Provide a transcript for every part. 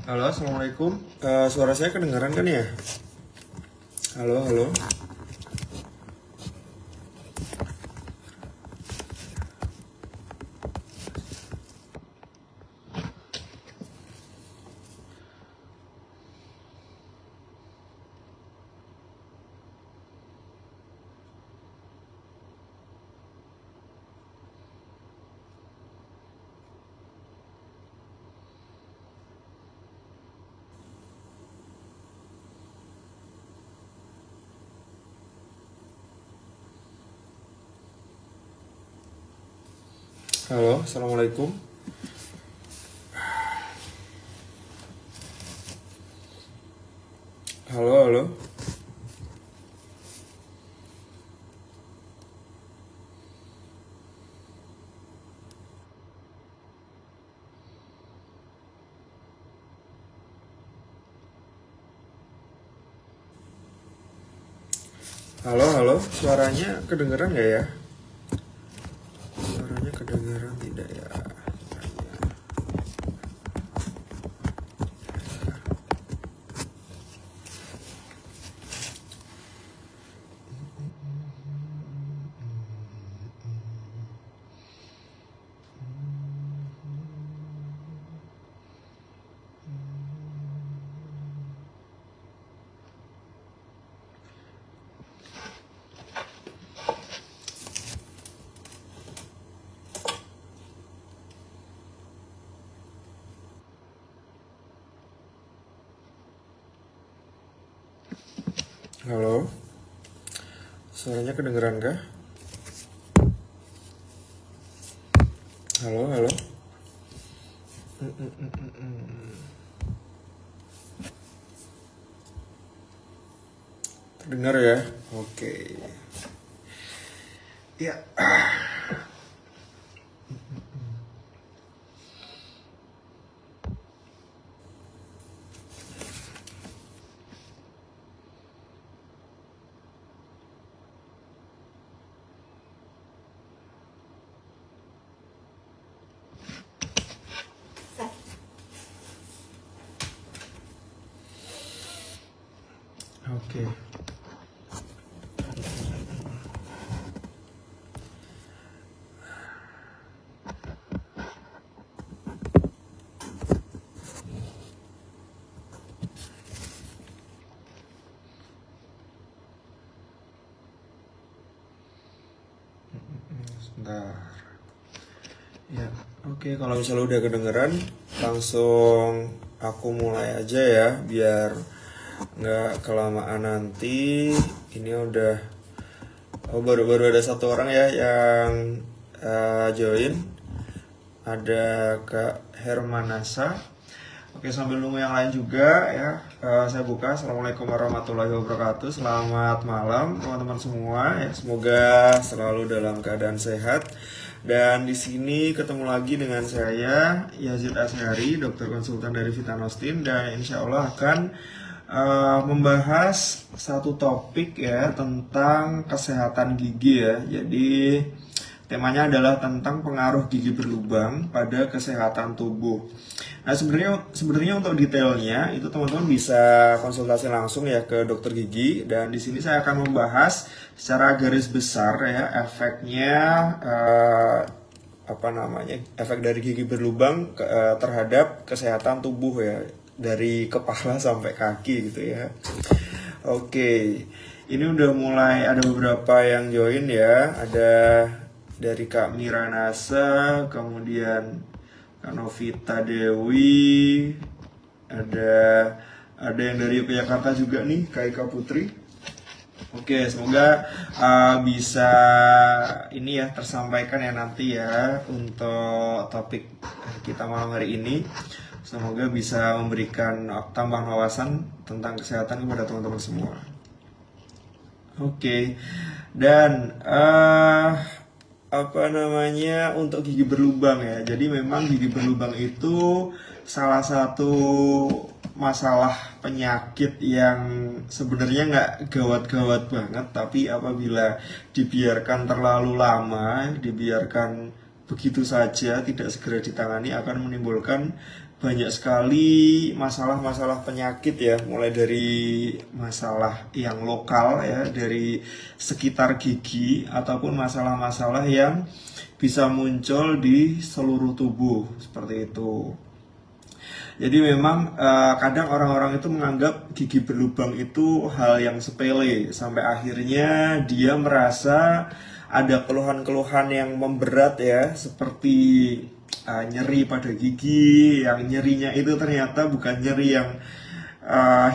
Halo, assalamualaikum. Suara saya kedengaran kan ya? Halo, halo. Halo, assalamualaikum. Halo, halo. Halo, halo. Suaranya kedengaran nggak ya? Suaranya kedengaran tidak ya? Halo. Suaranya kedengaran kah? Halo, halo. Terdengar ya? Oke. Ya. Oke. Sebentar. Ya, oke. Kalau misalnya udah kedengeran, langsung aku mulai aja ya, biar nggak kelamaan nanti. Ini udah, baru-baru ada satu orang ya yang join. Ada Kak Hermanasa. Oke, sambil nunggu yang lain juga ya, saya buka. Assalamualaikum warahmatullahi wabarakatuh. Selamat malam teman-teman semua ya. Semoga selalu dalam keadaan sehat. Dan di sini ketemu lagi dengan saya Yazid Asyari, dokter konsultan dari Vitanostin, dan insya Allah akan membahas satu topik ya tentang kesehatan gigi ya. Jadi temanya adalah tentang pengaruh gigi berlubang pada kesehatan tubuh. Nah, sebenarnya untuk detailnya itu teman-teman bisa konsultasi langsung ya ke dokter gigi, dan di sini saya akan membahas secara garis besar ya efeknya, efek dari gigi berlubang terhadap kesehatan tubuh ya, dari kepala sampai kaki gitu ya. Oke. Ini udah mulai ada beberapa yang join ya. Ada dari Kak Mira Nasa, kemudian Kak Novita Dewi, ada yang dari Yogyakarta juga nih, Kak Ika Putri. Oke, semoga bisa ini ya tersampaikan ya nanti ya untuk topik kita malam hari ini. Semoga bisa memberikan tambahan wawasan tentang kesehatan kepada teman-teman semua. Oke, dan untuk gigi berlubang ya. Jadi memang gigi berlubang itu salah satu masalah penyakit yang sebenarnya nggak gawat-gawat banget, tapi apabila dibiarkan terlalu lama, dibiarkan begitu saja tidak segera ditangani, akan menimbulkan banyak sekali masalah-masalah penyakit ya, mulai dari masalah yang lokal ya, dari sekitar gigi, ataupun masalah-masalah yang bisa muncul di seluruh tubuh seperti itu. Jadi memang kadang orang-orang itu menganggap gigi berlubang itu hal yang sepele, sampai akhirnya dia merasa ada keluhan-keluhan yang memberat ya, seperti nyeri pada gigi, yang nyerinya itu ternyata bukan nyeri yang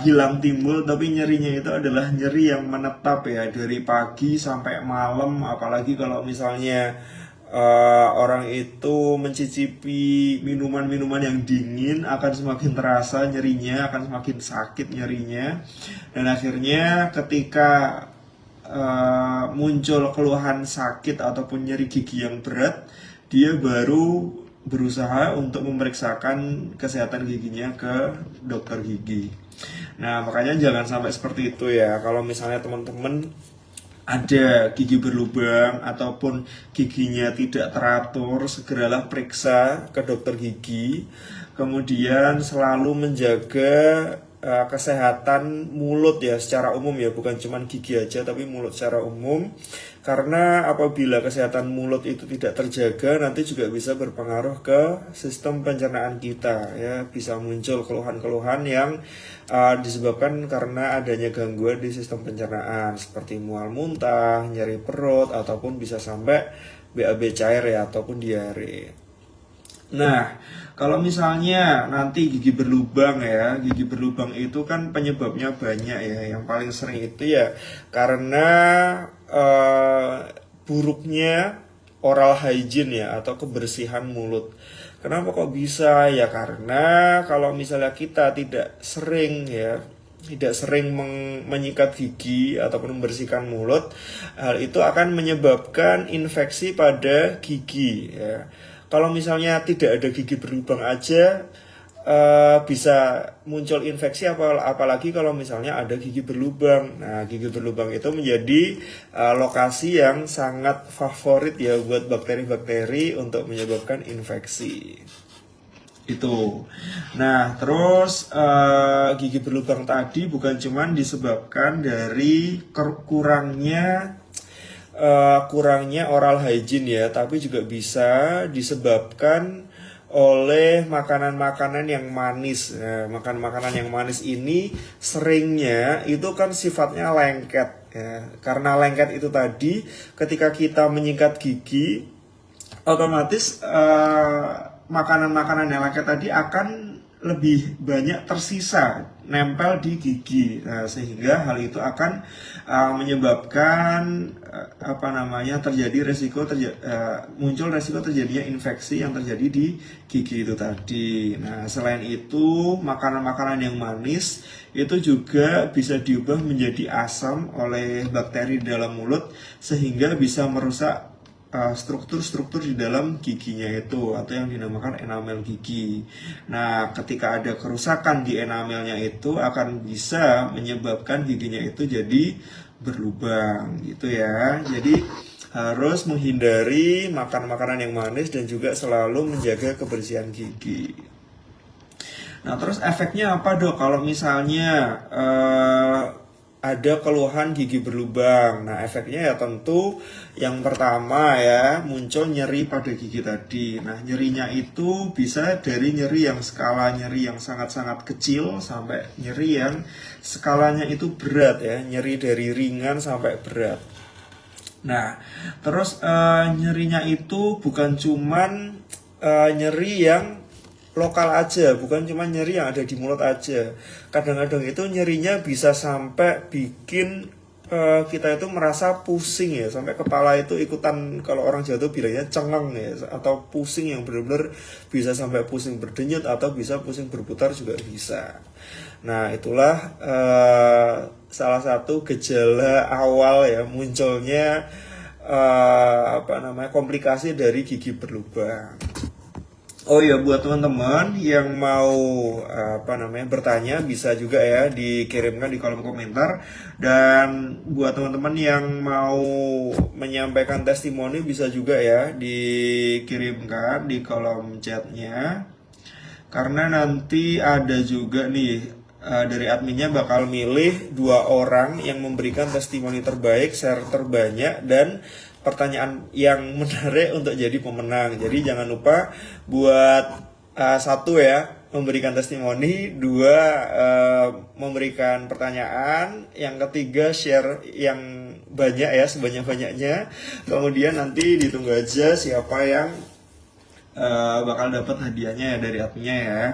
hilang timbul, tapi nyerinya itu adalah nyeri yang menetap ya, dari pagi sampai malam. Apalagi kalau misalnya orang itu mencicipi minuman-minuman yang dingin, akan semakin terasa nyerinya, akan semakin sakit nyerinya. Dan akhirnya ketika muncul keluhan sakit ataupun nyeri gigi yang berat, dia baru berusaha untuk memeriksakan kesehatan giginya ke dokter gigi. Nah, makanya jangan sampai seperti itu ya. Kalau misalnya teman-teman ada gigi berlubang ataupun giginya tidak teratur, segeralah periksa ke dokter gigi. Kemudian selalu menjaga kesehatan mulut ya, secara umum ya, bukan cuma gigi aja tapi mulut secara umum. Karena apabila kesehatan mulut itu tidak terjaga, nanti juga bisa berpengaruh ke sistem pencernaan kita ya, bisa muncul keluhan-keluhan yang disebabkan karena adanya gangguan di sistem pencernaan, seperti mual muntah, nyeri perut, ataupun bisa sampai BAB cair ya, ataupun diare. Nah, kalau misalnya nanti gigi berlubang ya, gigi berlubang itu kan penyebabnya banyak ya. Yang paling sering itu ya karena buruknya oral hygiene ya, atau kebersihan mulut. Kenapa kok bisa? Ya karena kalau misalnya kita tidak sering menyikat gigi ataupun membersihkan mulut, hal itu akan menyebabkan infeksi pada gigi ya. Kalau misalnya tidak ada gigi berlubang aja bisa muncul infeksi, apalagi kalau misalnya ada gigi berlubang. Nah, gigi berlubang itu menjadi lokasi yang sangat favorit ya buat bakteri-bakteri untuk menyebabkan infeksi. Itu. Nah, terus gigi berlubang tadi bukan cuma disebabkan dari kurangnya oral hygiene ya, tapi juga bisa disebabkan oleh makanan-makanan yang manis. Nah, makanan yang manis ini seringnya itu kan sifatnya lengket ya. Karena lengket itu tadi, ketika kita menyikat gigi, otomatis makanan-makanan yang lengket tadi akan lebih banyak tersisa nempel di gigi. Nah, sehingga hal itu akan menyebabkan muncul resiko terjadinya infeksi yang terjadi di gigi itu tadi. Nah, selain itu makanan-makanan yang manis itu juga bisa diubah menjadi asam oleh bakteri di dalam mulut, sehingga bisa merusak struktur-struktur di dalam giginya itu, atau yang dinamakan enamel gigi. Nah, ketika ada kerusakan di enamelnya itu akan bisa menyebabkan giginya itu jadi berlubang gitu ya. Jadi harus menghindari makan makanan yang manis dan juga selalu menjaga kebersihan gigi. Nah, terus efeknya apa dok kalau misalnya ada keluhan gigi berlubang? Nah, efeknya ya tentu yang pertama ya, muncul nyeri pada gigi tadi. Nah, nyerinya itu bisa dari nyeri yang skala nyeri yang sangat-sangat kecil sampai nyeri yang skalanya itu berat ya, nyeri dari ringan sampai berat. Nah, terus nyerinya itu bukan cuman nyeri yang lokal aja, bukan cuma nyeri yang ada di mulut aja. Kadang-kadang itu nyerinya bisa sampai bikin kita itu merasa pusing ya, sampai kepala itu ikutan, kalau orang Jawa itu bilangnya cengeng ya, atau pusing yang benar-benar bisa sampai pusing berdenyut, atau bisa pusing berputar juga bisa. Nah, itulah salah satu gejala awal ya munculnya komplikasi dari gigi berlubang. Oh ya, buat teman-teman yang mau bertanya, bisa juga ya dikirimkan di kolom komentar. Dan buat teman-teman yang mau menyampaikan testimoni, bisa juga ya dikirimkan di kolom chatnya. Karena nanti ada juga nih dari adminnya bakal milih 2 orang yang memberikan testimoni terbaik, share terbanyak, dan pertanyaan yang menarik untuk jadi pemenang. Jadi jangan lupa buat 1 ya memberikan testimoni, 2 memberikan pertanyaan, yang ketiga share yang banyak ya, sebanyak-banyaknya. Kemudian nanti ditunggu aja siapa yang bakal dapat hadiahnya ya dari adminnya ya.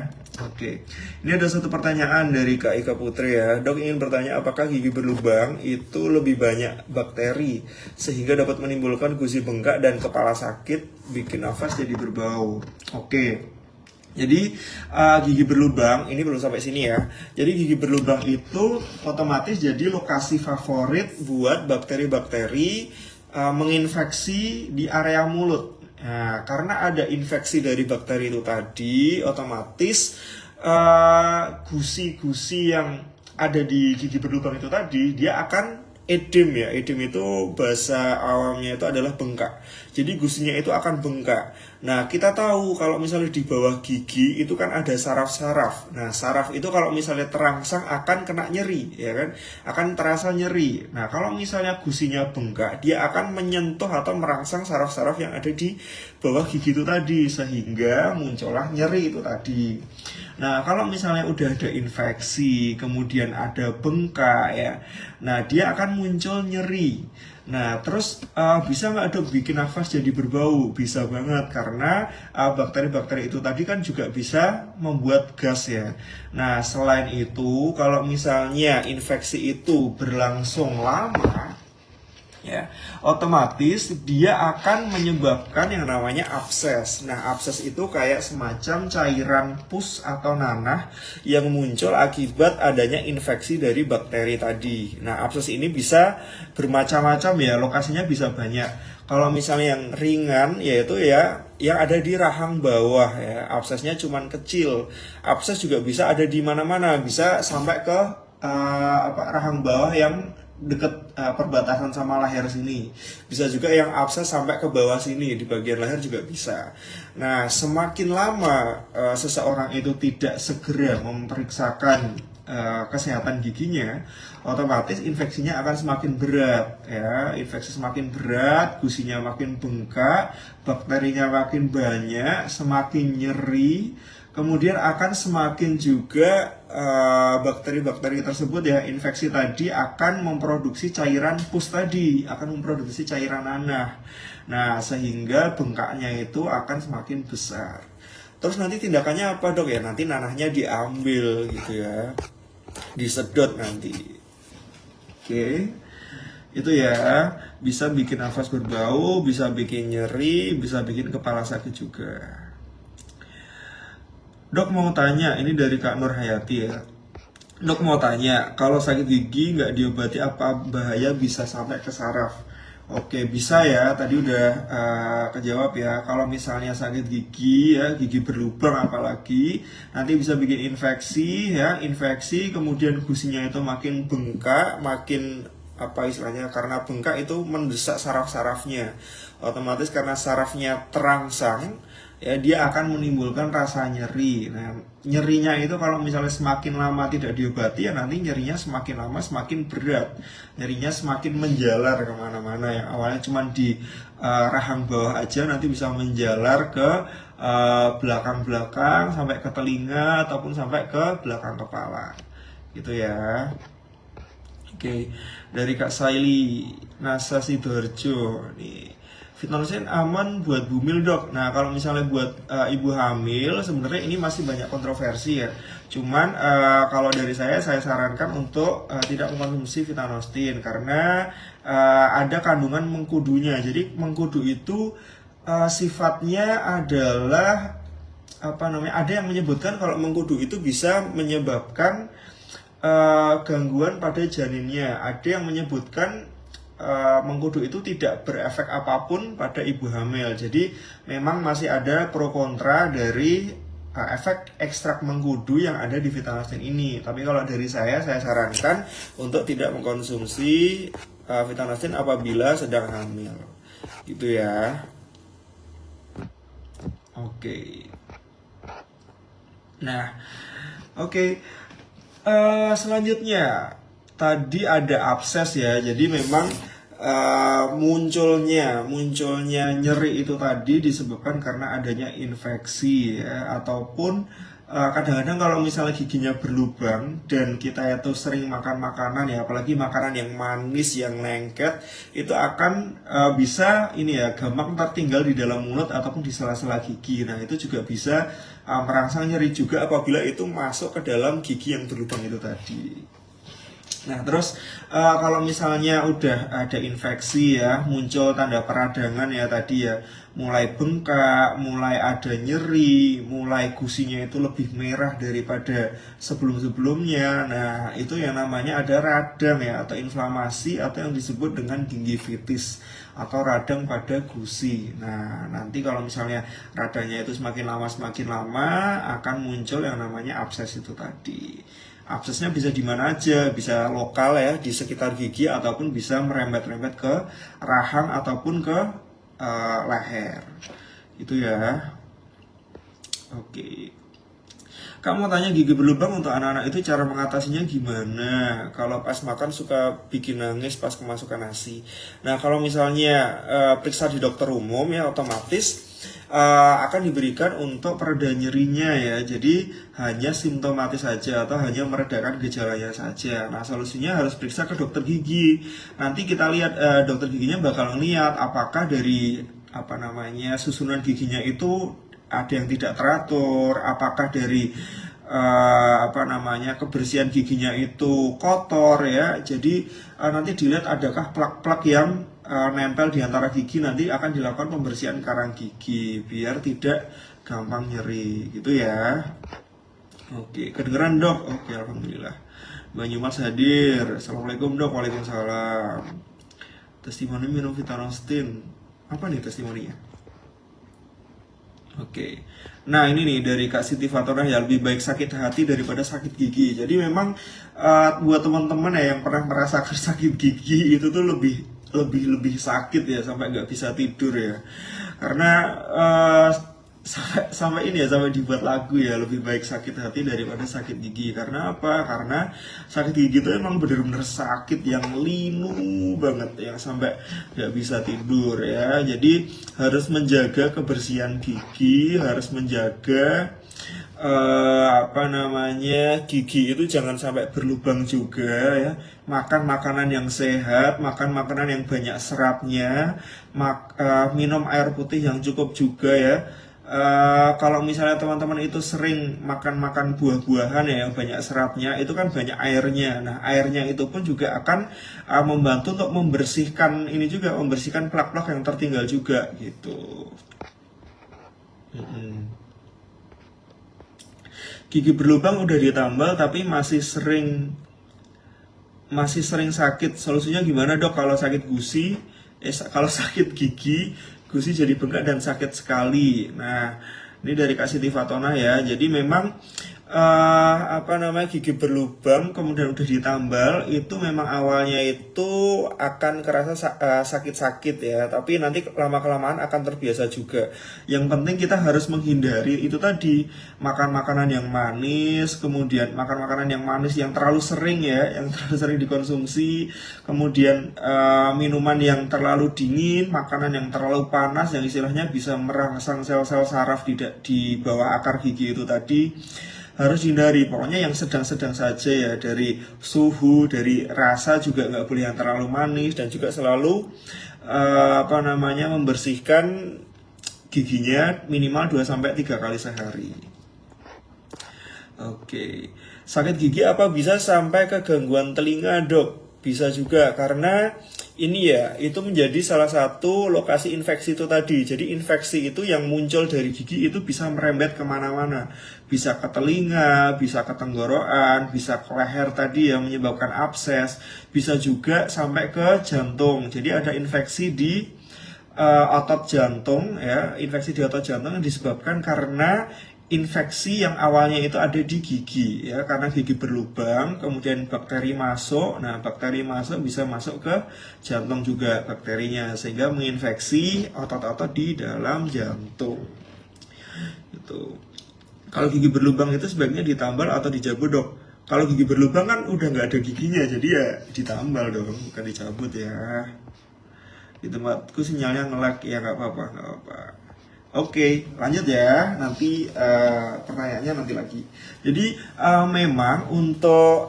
Oke, ini ada satu pertanyaan dari Kak Ika Putri ya. Dok ingin bertanya apakah gigi berlubang itu lebih banyak bakteri sehingga dapat menimbulkan gusi bengkak dan kepala sakit, bikin nafas jadi berbau. Oke, jadi gigi berlubang ini belum sampai sini ya. Jadi gigi berlubang itu otomatis jadi lokasi favorit buat bakteri-bakteri menginfeksi di area mulut. Nah, karena ada infeksi dari bakteri itu tadi, otomatis gusi-gusi yang ada di gigi berlubang itu tadi, dia akan edem ya. Edem itu bahasa awamnya itu adalah bengkak. Jadi gusinya itu akan bengkak. Nah, kita tahu kalau misalnya di bawah gigi itu kan ada saraf-saraf. Nah, saraf itu kalau misalnya terangsang akan kena nyeri, ya kan? Akan terasa nyeri. Nah, kalau misalnya gusinya bengkak, dia akan menyentuh atau merangsang saraf-saraf yang ada di bawah gigi itu tadi, sehingga muncullah nyeri itu tadi. Nah, kalau misalnya udah ada infeksi, kemudian ada bengkak ya, nah dia akan muncul nyeri. Nah, terus bisa nggak Dok bikin nafas jadi berbau? Bisa banget, karena bakteri-bakteri itu tadi kan juga bisa membuat gas ya. Nah, selain itu, kalau misalnya infeksi itu berlangsung lama, ya, otomatis dia akan menyebabkan yang namanya abses. Nah, abses itu kayak semacam cairan pus atau nanah yang muncul akibat adanya infeksi dari bakteri tadi. Nah, abses ini bisa bermacam-macam ya, lokasinya bisa banyak. Kalau misalnya yang ringan, yaitu ya yang ada di rahang bawah ya, absesnya cuman kecil. Abses juga bisa ada di mana-mana, bisa sampai ke rahang bawah yang dekat perbatasan sama leher sini. Bisa juga yang abses sampai ke bawah sini, di bagian leher juga bisa. Nah, semakin lama seseorang itu tidak segera memeriksakan kesehatan giginya, otomatis infeksinya akan semakin berat ya. Infeksi semakin berat, gusinya makin bengkak, bakterinya makin banyak, semakin nyeri. Kemudian akan semakin juga bakteri-bakteri tersebut ya, infeksi tadi akan memproduksi cairan pus tadi, akan memproduksi cairan nanah. Nah, sehingga bengkaknya itu akan semakin besar. Terus nanti tindakannya apa Dok ya? Nanti nanahnya diambil gitu ya, disedot nanti. Oke, itu ya, bisa bikin nafas berbau, bisa bikin nyeri, bisa bikin kepala sakit juga. Dok mau tanya, ini dari Kak Nur Hayati ya. Dok mau tanya, kalau sakit gigi nggak diobati apa bahaya bisa sampai ke saraf? Oke, bisa ya, tadi udah kejawab ya. Kalau misalnya sakit gigi ya, gigi berlubang apalagi, nanti bisa bikin infeksi ya, infeksi kemudian gusinya itu makin bengkak, makin apa istilahnya, karena bengkak itu mendesak saraf-sarafnya. Otomatis karena sarafnya terangsang, ya dia akan menimbulkan rasa nyeri. Nah, nyerinya itu kalau misalnya semakin lama tidak diobati ya nanti nyerinya semakin lama semakin berat. Nyerinya semakin menjalar kemana-mana. Yang awalnya cuma di rahang bawah aja, nanti bisa menjalar ke belakang-belakang sampai ke telinga ataupun sampai ke belakang kepala. Gitu ya. Oke, dari Kak Saili Nasa Sidoarjo nih. Fitnolsin aman buat bumil Dok. Nah, kalau misalnya buat ibu hamil sebenarnya ini masih banyak kontroversi ya. Cuman kalau dari saya sarankan untuk tidak mengkonsumsi Fitnostin karena ada kandungan mengkudunya. Jadi mengkudu itu sifatnya adalah apa namanya? Ada yang menyebutkan kalau mengkudu itu bisa menyebabkan gangguan pada janinnya. Ada yang menyebutkan mengkudu itu tidak berefek apapun pada ibu hamil. Jadi memang masih ada pro kontra dari efek ekstrak mengkudu yang ada di Fitnostin ini. Tapi kalau dari saya sarankan untuk tidak mengkonsumsi Fitnostin apabila sedang hamil. Gitu ya. Oke. Nah, oke. Selanjutnya tadi ada abses ya. Jadi memang munculnya nyeri itu tadi disebabkan karena adanya infeksi ya, ataupun kadang-kadang kalau misalnya giginya berlubang dan kita itu sering makan makanan ya, apalagi makanan yang manis yang lengket, itu akan bisa ini ya gampang tertinggal di dalam mulut ataupun di sela-sela gigi. Nah itu juga bisa merangsang nyeri juga apabila itu masuk ke dalam gigi yang berlubang itu tadi. Nah terus kalau misalnya udah ada infeksi ya, muncul tanda peradangan ya tadi ya, mulai bengkak, mulai ada nyeri, mulai gusinya itu lebih merah daripada sebelum-sebelumnya. Nah itu yang namanya ada radang ya, atau inflamasi, atau yang disebut dengan gingivitis atau radang pada gusi. Nah nanti kalau misalnya radangnya itu semakin lama akan muncul yang namanya abses itu tadi. Absesnya bisa di mana aja, bisa lokal ya di sekitar gigi ataupun bisa merembet-rembet ke rahang ataupun ke leher. Itu ya. Oke. Kamu tanya gigi berlubang untuk anak-anak itu cara mengatasinya gimana? Kalau pas makan suka bikin nangis pas kemasukan nasi. Nah kalau misalnya periksa di dokter umum ya otomatis akan diberikan untuk pereda nyerinya ya. Jadi hanya simptomatis saja atau hanya meredakan gejalanya saja. Nah solusinya harus periksa ke dokter gigi. Nanti kita lihat dokter giginya bakal ngeliat apakah dari susunan giginya itu ada yang tidak teratur, apakah dari kebersihan giginya itu kotor ya. Jadi nanti dilihat adakah plak-plak yang nempel di antara gigi, nanti akan dilakukan pembersihan karang gigi biar tidak gampang nyeri gitu ya. Oke, kedengeran dok? Oke, alhamdulillah. Mbak Nyumas hadir. Assalamualaikum dok. Waalaikumsalam. Testimoni minum Vitanostin. Apa nih testimoninya? Oke. Nah ini nih dari Kak Siti Fatonah ya, lebih baik sakit hati daripada sakit gigi. Jadi memang buat teman-teman ya yang pernah merasakan sakit gigi itu tuh lebih sakit ya, sampai nggak bisa tidur ya. Karena sampai ini ya, sampai dibuat lagu ya, lebih baik sakit hati daripada sakit gigi. Karena apa? Karena sakit gigi itu emang bener-bener sakit yang linu banget, yang sampai nggak bisa tidur ya. Jadi harus menjaga kebersihan gigi, harus menjaga gigi itu jangan sampai berlubang juga ya. Makan makanan yang sehat, makan makanan yang banyak seratnya, minum air putih yang cukup juga ya. Kalau misalnya teman-teman itu sering makan buah-buahan ya yang banyak seratnya, itu kan banyak airnya. Nah airnya itu pun juga akan membantu untuk membersihkan ini juga, membersihkan plak-plak yang tertinggal juga gitu. Gigi berlubang udah ditambal tapi masih sering sakit. Solusinya gimana dok kalau sakit gusi? Kalau sakit gigi, gusi jadi bengkak dan sakit sekali. Nah, ini dari Kak Siti Fatonah ya. Jadi memang gigi berlubang kemudian udah ditambal itu memang awalnya itu akan kerasa sakit-sakit ya, tapi nanti lama-kelamaan akan terbiasa juga. Yang penting kita harus menghindari itu tadi, makan makanan yang manis, kemudian makan makanan yang manis yang terlalu sering ya, yang terlalu sering dikonsumsi, kemudian minuman yang terlalu dingin, makanan yang terlalu panas yang istilahnya bisa merangsang sel-sel saraf di bawah akar gigi itu tadi harus hindari. Pokoknya yang sedang-sedang saja ya, dari suhu, dari rasa juga nggak boleh yang terlalu manis, dan juga selalu membersihkan giginya minimal 2-3 kali sehari. Oke. Sakit gigi apa bisa sampai ke gangguan telinga dok? Bisa juga, karena ini ya, itu menjadi salah satu lokasi infeksi itu tadi. Jadi infeksi itu yang muncul dari gigi itu bisa merembet kemana-mana. Bisa ke telinga, bisa ke tenggorokan, bisa ke leher tadi yang menyebabkan abses. Bisa juga sampai ke jantung. Jadi ada infeksi di otot jantung ya. Infeksi di otot jantung yang disebabkan karena infeksi yang awalnya itu ada di gigi ya, karena gigi berlubang kemudian bakteri masuk. Nah bakteri masuk bisa masuk ke jantung juga bakterinya, sehingga menginfeksi otot-otot di dalam jantung itu. Kalau gigi berlubang itu sebaiknya ditambal atau dicabut dok? Kalau gigi berlubang kan udah nggak ada giginya, jadi ya ditambal dong, bukan dicabut ya. Di tempatku sinyalnya nge-lag, ya nggak apa-apa, nggak apa-apa. Oke, lanjut ya. Nanti pertanyaannya nanti lagi. Jadi memang untuk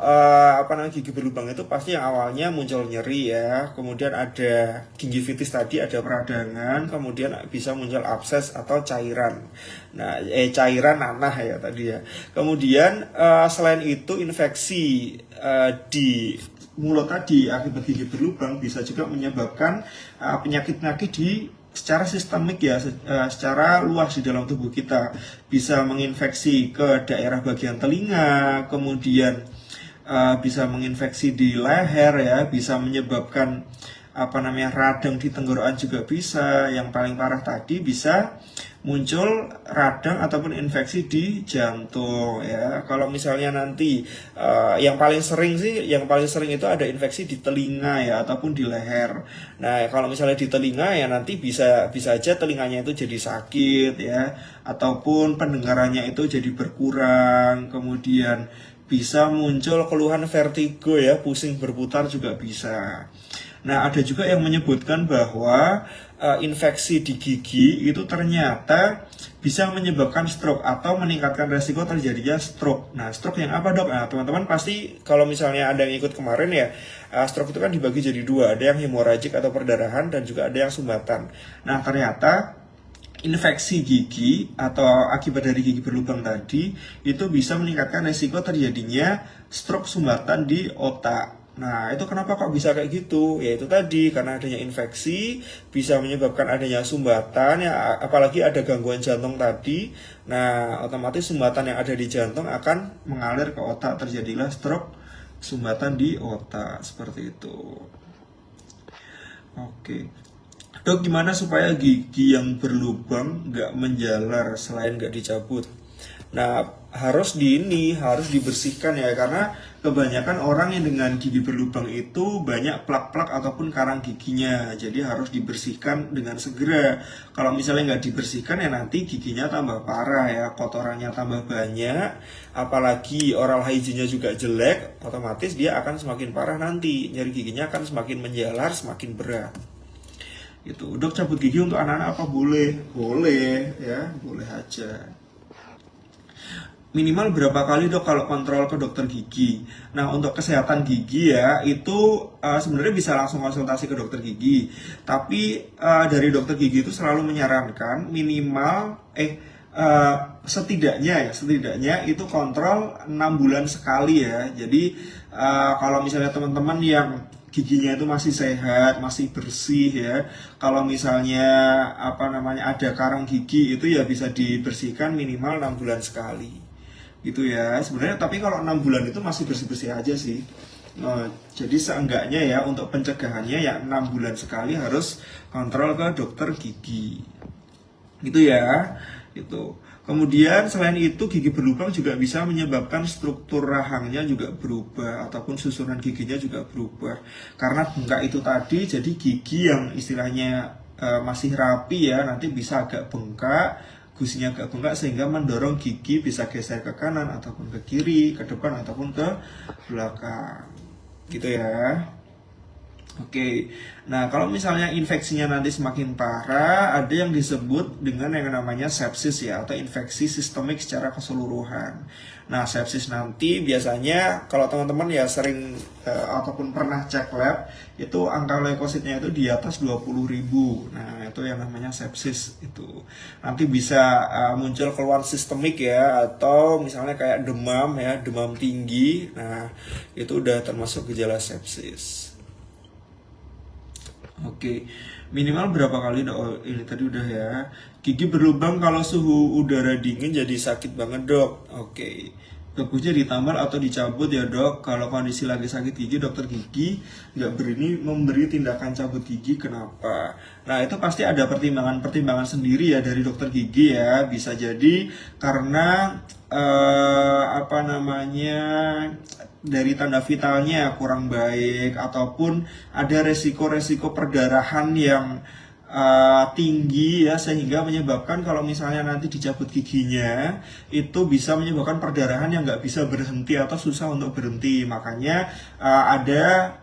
gigi berlubang itu pasti yang awalnya muncul nyeri ya. Kemudian ada gingivitis tadi, ada peradangan. Kemudian bisa muncul abses atau cairan. Nah, cairan nanah ya tadi ya. Kemudian selain itu infeksi di mulut tadi akibat gigi berlubang bisa juga menyebabkan penyakit-penyakit di secara sistemik ya, secara luas di dalam tubuh kita, bisa menginfeksi ke daerah bagian telinga, kemudian bisa menginfeksi di leher ya, bisa menyebabkan radang di tenggorokan juga bisa. Yang paling parah tadi bisa muncul radang ataupun infeksi di jantung ya. Kalau misalnya nanti yang paling sering itu ada infeksi di telinga ya ataupun di leher. Nah, kalau misalnya di telinga ya nanti bisa aja telinganya itu jadi sakit ya, ataupun pendengarannya itu jadi berkurang. Kemudian bisa muncul keluhan vertigo ya, pusing berputar juga bisa. Nah, ada juga yang menyebutkan bahwa infeksi di gigi itu ternyata bisa menyebabkan stroke atau meningkatkan resiko terjadinya stroke. Nah, stroke yang apa dok? Nah, teman-teman pasti kalau misalnya ada yang ikut kemarin ya, stroke itu kan dibagi jadi dua. Ada yang hemoragik atau perdarahan dan juga ada yang sumbatan. Nah, ternyata infeksi gigi atau akibat dari gigi berlubang tadi itu bisa meningkatkan resiko terjadinya stroke sumbatan di otak. Nah, itu kenapa kok bisa kayak gitu? Ya itu tadi, karena adanya infeksi bisa menyebabkan adanya sumbatan ya, apalagi ada gangguan jantung tadi. Nah, otomatis sumbatan yang ada di jantung akan mengalir ke otak, terjadilah stroke sumbatan di otak, seperti itu. Oke. Dok, gimana supaya gigi yang berlubang nggak menjalar selain nggak dicabut? Nah, harus dibersihkan ya, karena kebanyakan orang yang dengan gigi berlubang itu banyak plak-plak ataupun karang giginya, jadi harus dibersihkan dengan segera. Kalau misalnya nggak dibersihkan ya nanti giginya tambah parah ya, kotorannya tambah banyak, apalagi oral hygiene-nya juga jelek, otomatis dia akan semakin parah nanti, nyeri giginya akan semakin menjalar, semakin berat. Itu, dok, cabut gigi untuk anak-anak apa boleh? Boleh ya, boleh aja. Minimal berapa kali dok kalau kontrol ke dokter gigi? Nah, untuk kesehatan gigi ya itu sebenarnya bisa langsung konsultasi ke dokter gigi. Tapi dari dokter gigi itu selalu menyarankan minimal setidaknya itu kontrol 6 bulan sekali ya. Jadi kalau misalnya teman-teman yang giginya itu masih sehat, masih bersih ya. Kalau misalnya ada karang gigi itu ya bisa dibersihkan minimal 6 bulan sekali. Gitu ya. Sebenarnya tapi kalau 6 bulan itu masih bersih-bersih aja sih. Jadi seenggaknya ya untuk pencegahannya ya 6 bulan sekali harus kontrol ke dokter gigi. Gitu ya. Itu. Kemudian selain itu gigi berlubang juga bisa menyebabkan struktur rahangnya juga berubah ataupun susunan giginya juga berubah. Karena bengkak itu tadi, jadi gigi yang istilahnya masih rapi ya nanti bisa agak bengkak, gusinya agak bengkak sehingga mendorong gigi bisa geser ke kanan ataupun ke kiri, ke depan ataupun ke belakang. Gitu ya. Oke, nah kalau misalnya infeksinya nanti semakin parah, ada yang disebut dengan yang namanya sepsis ya, atau infeksi sistemik secara keseluruhan. Nah, sepsis nanti biasanya kalau teman-teman ya sering ataupun pernah cek lab, itu angka leukositnya itu di atas 20.000. Nah, itu yang namanya sepsis itu. Nanti bisa muncul keluhan sistemik ya, atau misalnya kayak demam ya, demam tinggi. Nah, itu udah termasuk gejala sepsis. Oke, minimal berapa kali dok? Oh, ini tadi udah ya. Gigi berlubang kalau suhu udara dingin jadi sakit banget dok. Oke, bagusnya ditambal atau dicabut ya dok. Kalau kondisi lagi sakit gigi, dokter gigi nggak berani memberi tindakan cabut gigi. Kenapa? Nah, itu pasti ada pertimbangan sendiri ya dari dokter gigi ya. Bisa jadi karena dari tanda vitalnya kurang baik, ataupun ada resiko-resiko perdarahan yang tinggi ya, sehingga menyebabkan kalau misalnya nanti dicabut giginya itu bisa menyebabkan perdarahan yang nggak bisa berhenti atau susah untuk berhenti. Makanya ada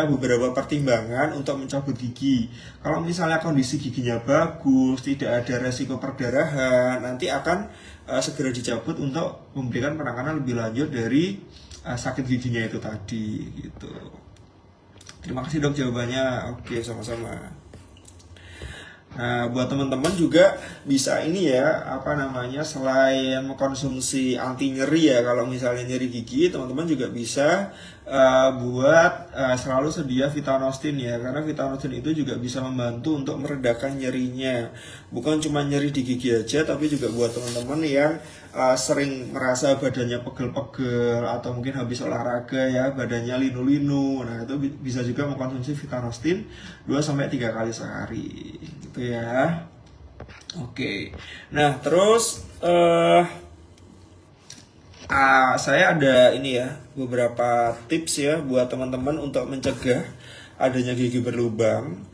beberapa pertimbangan untuk mencabut gigi. Kalau misalnya kondisi giginya bagus, tidak ada resiko perdarahan, nanti akan segera dicabut untuk memberikan penanganan lebih lanjut dari sakit giginya itu tadi gitu. Terima kasih dok jawabannya. Oke, sama-sama. Nah, buat teman-teman juga bisa ini ya, selain mengkonsumsi anti nyeri ya, kalau misalnya nyeri gigi, teman-teman juga bisa selalu sedia Vitanostin ya, karena Vitanostin itu juga bisa membantu untuk meredakan nyerinya. Bukan cuma nyeri di gigi aja, tapi juga buat teman-teman yang sering merasa badannya pegel-pegel atau mungkin habis olahraga ya, badannya linu-linu. Nah, itu bisa juga mengkonsumsi Vitanostin 2-3 kali sehari gitu ya. Oke. Nah, terus saya ada ini ya, beberapa tips ya buat teman-teman untuk mencegah adanya gigi berlubang.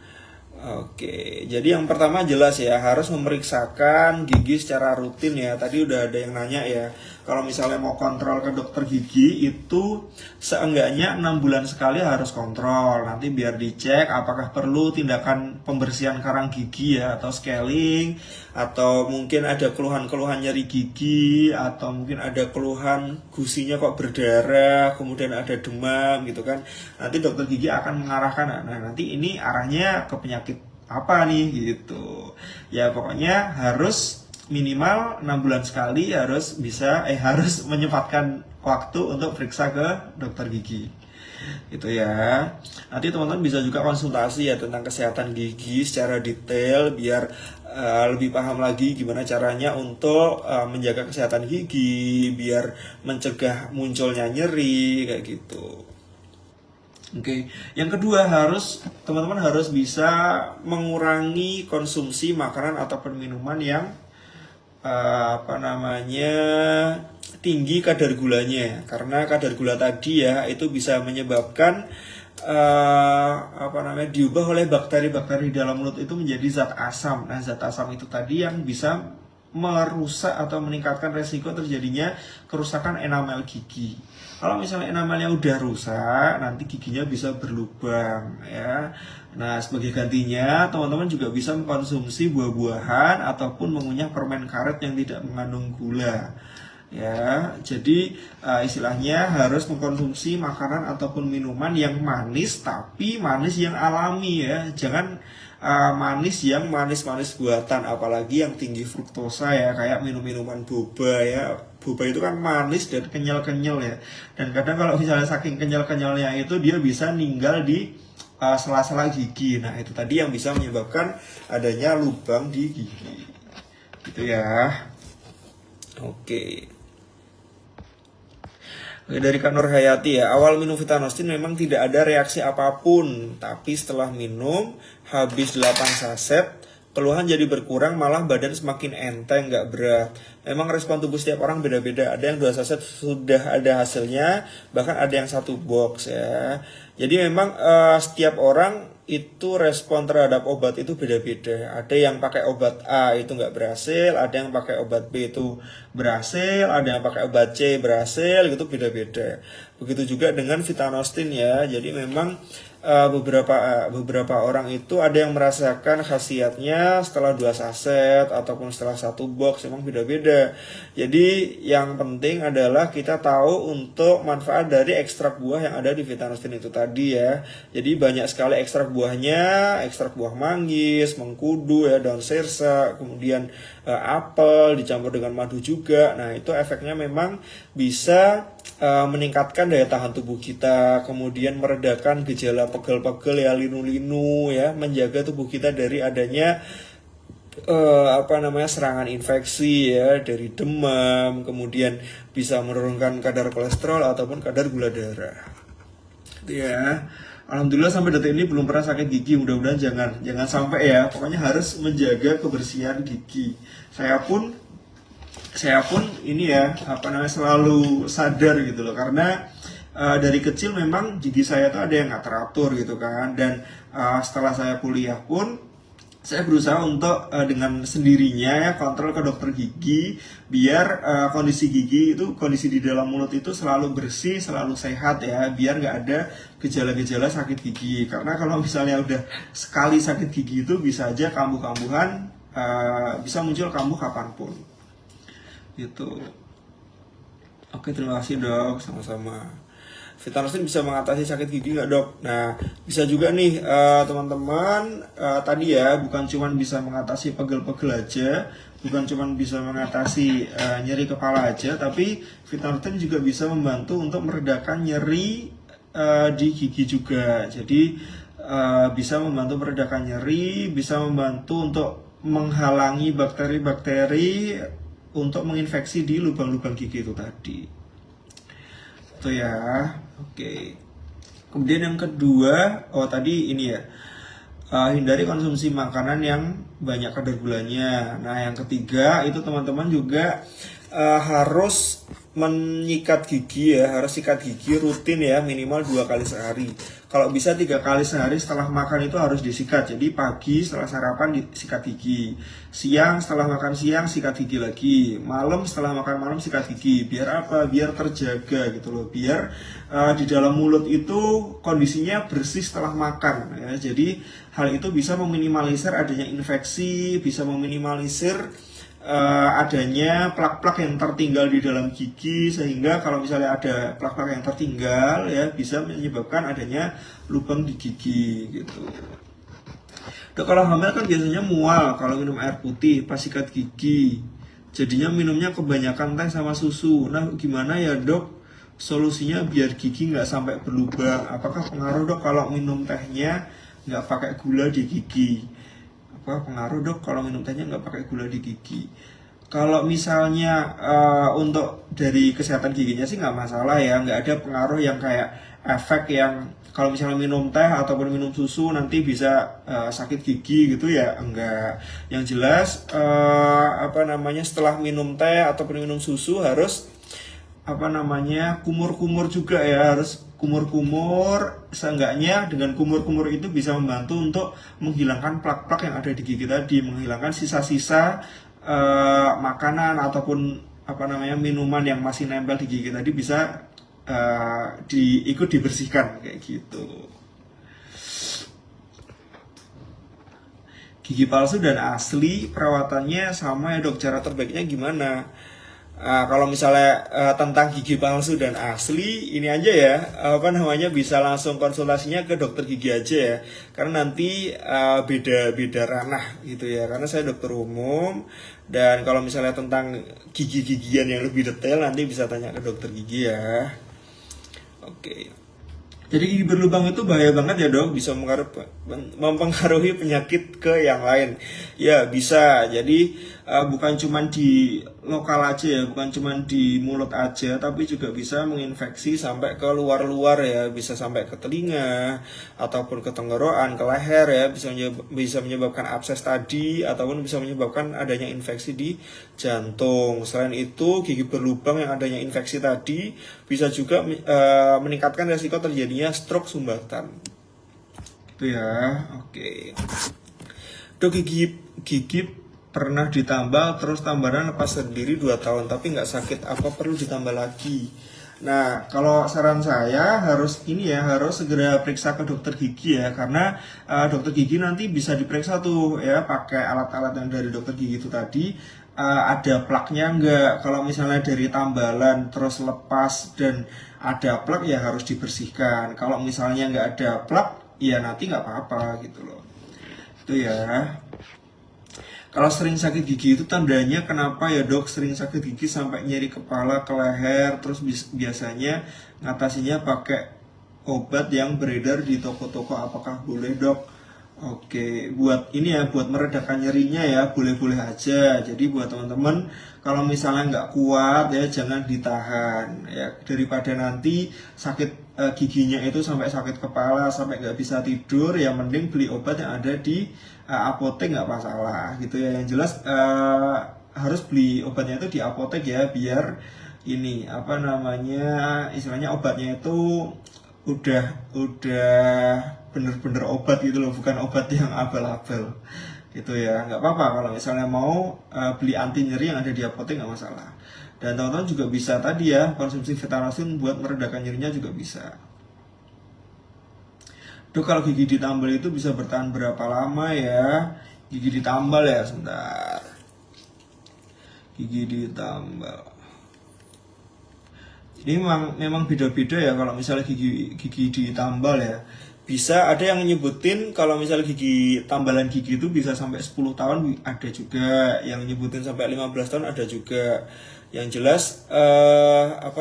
Oke, jadi yang pertama jelas ya, harus memeriksakan gigi secara rutin ya. Tadi udah ada yang nanya ya, kalau misalnya mau kontrol ke dokter gigi itu seenggaknya 6 bulan sekali harus kontrol. Nanti biar dicek apakah perlu tindakan pembersihan karang gigi ya, atau scaling, atau mungkin ada keluhan-keluhan nyeri gigi, atau mungkin ada keluhan gusinya kok berdarah, kemudian ada demam gitu kan. Nanti dokter gigi akan mengarahkan, nah nanti ini arahnya ke penyakit apa nih gitu. Ya pokoknya harus minimal 6 bulan sekali harus menyempatkan waktu untuk periksa ke dokter gigi. Itu ya. Nanti teman-teman bisa juga konsultasi ya tentang kesehatan gigi secara detail biar lebih paham lagi gimana caranya untuk menjaga kesehatan gigi biar mencegah munculnya nyeri kayak gitu. Oke, yang kedua teman-teman harus bisa mengurangi konsumsi makanan ataupun minuman yang tinggi kadar gulanya, karena kadar gula tadi ya itu bisa menyebabkan diubah oleh bakteri-bakteri di dalam mulut itu menjadi zat asam. Nah, zat asam itu tadi yang bisa merusak atau meningkatkan resiko terjadinya kerusakan enamel gigi. Kalau misalnya enamelnya udah rusak, nanti giginya bisa berlubang ya. Nah, sebagai gantinya teman-teman juga bisa mengkonsumsi buah-buahan ataupun mengunyah permen karet yang tidak mengandung gula. Ya, jadi istilahnya harus mengkonsumsi makanan ataupun minuman yang manis, tapi manis yang alami ya. Jangan manis yang manis-manis buatan, apalagi yang tinggi fruktosa ya, kayak minum-minuman boba ya. Boba itu kan manis dan kenyal-kenyal ya. Dan kadang kalau misalnya saking kenyal-kenyalnya itu dia bisa ninggal di sela-sela gigi. Nah, itu tadi yang bisa menyebabkan adanya lubang di gigi. Gitu ya. Oke. Dari Kak Nur Hayati ya, awal minum Vitanostin memang tidak ada reaksi apapun, tapi setelah minum habis 8 saset, keluhan jadi berkurang, malah badan semakin enteng, nggak berat. Memang respon tubuh setiap orang beda-beda, ada yang 2 saset sudah ada hasilnya, bahkan ada yang 1 box ya. Jadi memang setiap orang itu respon terhadap obat itu beda-beda. Ada yang pakai obat A itu nggak berhasil, ada yang pakai obat B itu berhasil, ada yang pakai obat C berhasil, gitu beda-beda. Begitu juga dengan Vitanostin ya. Jadi memang beberapa orang itu ada yang merasakan khasiatnya setelah 2 saset ataupun setelah 1 box, memang beda-beda. Jadi yang penting adalah kita tahu untuk manfaat dari ekstrak buah yang ada di Vitanostin itu tadi ya. Jadi banyak sekali ekstrak buahnya, ekstrak buah manggis, mengkudu ya, daun sirsa, kemudian apel dicampur dengan madu juga. Nah, itu efeknya memang bisa meningkatkan daya tahan tubuh kita, kemudian meredakan gejala pegel-pegel ya, linu-linu ya, menjaga tubuh kita dari adanya serangan infeksi ya, dari demam, kemudian bisa menurunkan kadar kolesterol ataupun kadar gula darah. Ya, alhamdulillah sampai detik ini belum pernah sakit gigi. Mudah-mudahan jangan sampai ya. Pokoknya harus menjaga kebersihan gigi. Saya pun ini ya selalu sadar gitu loh, karena dari kecil memang gigi saya tuh ada yang nggak teratur gitu kan. Dan setelah saya kuliah pun saya berusaha untuk dengan sendirinya ya kontrol ke dokter gigi biar kondisi gigi itu, kondisi di dalam mulut itu selalu bersih, selalu sehat ya, biar nggak ada gejala-gejala sakit gigi. Karena kalau misalnya udah sekali sakit gigi itu bisa aja kambuh-kambuhan, bisa muncul kambuh kapanpun gitu. Oke, terima kasih dok, sama-sama. Vitamin bisa mengatasi sakit gigi nggak dok? Nah, bisa juga nih teman-teman, tadi ya bukan cuma bisa mengatasi pegel-pegel aja, bukan cuma bisa mengatasi nyeri kepala aja, tapi vitamin juga bisa membantu untuk meredakan nyeri di gigi juga. Jadi bisa membantu meredakan nyeri, bisa membantu untuk menghalangi bakteri-bakteri untuk menginfeksi di lubang-lubang gigi itu tadi. Itu ya, oke. Kemudian yang kedua, tadi ini ya, hindari konsumsi makanan yang banyak kadar gulanya. Nah, yang ketiga itu teman-teman juga harus menyikat gigi ya, harus sikat gigi rutin ya, minimal 2 kali sehari. Kalau bisa 3 kali sehari setelah makan itu harus disikat. Jadi pagi setelah sarapan disikat gigi, siang setelah makan siang sikat gigi lagi, malam setelah makan malam sikat gigi. Biar apa? Biar terjaga gitu loh. Biar di dalam mulut itu kondisinya bersih setelah makan ya. Jadi hal itu bisa meminimalisir adanya infeksi, bisa meminimalisir adanya plak-plak yang tertinggal di dalam gigi, sehingga kalau misalnya ada plak-plak yang tertinggal ya bisa menyebabkan adanya lubang di gigi gitu. Dok, kalau hamil kan biasanya mual kalau minum air putih pas sikat gigi, jadinya minumnya kebanyakan teh sama susu. Nah, gimana ya dok solusinya biar gigi nggak sampai berlubang? Apakah pengaruh dok kalau minum tehnya nggak pakai gula di gigi? Pengaruh dok kalau minum tehnya nggak pakai gula di gigi? Kalau misalnya untuk dari kesehatan giginya sih nggak masalah ya, nggak ada pengaruh yang kayak efek yang kalau misalnya minum teh ataupun minum susu nanti bisa sakit gigi gitu ya, enggak. Yang jelas setelah minum teh ataupun minum susu harus kumur-kumur juga ya, harus kumur-kumur. Seenggaknya dengan kumur-kumur itu bisa membantu untuk menghilangkan plak-plak yang ada di gigi tadi, menghilangkan sisa-sisa makanan ataupun minuman yang masih nempel di gigi tadi bisa ikut dibersihkan kayak gitu. Gigi palsu dan asli perawatannya sama ya dok, cara terbaiknya gimana? Kalau misalnya tentang gigi palsu dan asli ini aja ya, bisa langsung konsultasinya ke dokter gigi aja ya, karena nanti beda ranah gitu ya, karena saya dokter umum. Dan kalau misalnya tentang gigi-gigian yang lebih detail nanti bisa tanya ke dokter gigi ya. Oke. Jadi gigi berlubang itu bahaya banget ya dok, bisa mempengaruhi penyakit ke yang lain. Ya bisa, jadi bukan cuma di lokal aja ya, bukan cuma di mulut aja, tapi juga bisa menginfeksi sampai ke luar-luar ya, bisa sampai ke telinga, ataupun ke tenggorokan, ke leher ya, bisa menyebabkan abses tadi, ataupun bisa menyebabkan adanya infeksi di jantung. Selain itu, gigi berlubang yang adanya infeksi tadi bisa juga meningkatkan resiko terjadinya stroke sumbatan. Itu ya, oke. Dok, gigi pernah ditambal terus tambalan lepas sendiri 2 tahun tapi nggak sakit, apa perlu ditambal lagi? Nah, kalau saran saya harus segera periksa ke dokter gigi ya, karena dokter gigi nanti bisa diperiksa tuh ya pakai alat-alat yang dari dokter gigi itu tadi, ada plaknya nggak. Kalau misalnya dari tambalan terus lepas dan ada plak ya harus dibersihkan. Kalau misalnya nggak ada plak ya nanti nggak apa-apa gitu loh. Itu ya. Kalau sering sakit gigi itu tandanya kenapa ya dok? Sering sakit gigi sampai nyeri kepala ke leher, terus biasanya ngatasinya pakai obat yang beredar di toko-toko, apakah boleh dok? Oke, buat meredakan nyerinya ya boleh-boleh aja. Jadi buat teman-teman kalau misalnya nggak kuat ya jangan ditahan ya, daripada nanti sakit giginya itu sampai sakit kepala, sampai nggak bisa tidur, ya mending beli obat yang ada di apotek, nggak masalah gitu ya. Yang jelas harus beli obatnya itu di apotek ya, biar ini apa namanya, istilahnya obatnya itu udah bener-bener obat gitu loh, bukan obat yang abal-abal gitu ya. Nggak apa-apa kalau misalnya mau beli anti nyeri yang ada di apotek, nggak masalah. Dan teman-teman juga bisa tadi ya konsumsi Vitarosin buat meredakan nyerinya juga bisa. Dok, kalau gigi ditambal itu bisa bertahan berapa lama ya? Gigi ditambal ya, sebentar. Gigi ditambal. Ini memang beda-beda ya kalau misalnya gigi ditambal ya. Bisa ada yang nyebutin kalau misalnya tambalan gigi itu bisa sampai 10 tahun, ada juga yang nyebutin sampai 15 tahun, ada juga. Yang jelas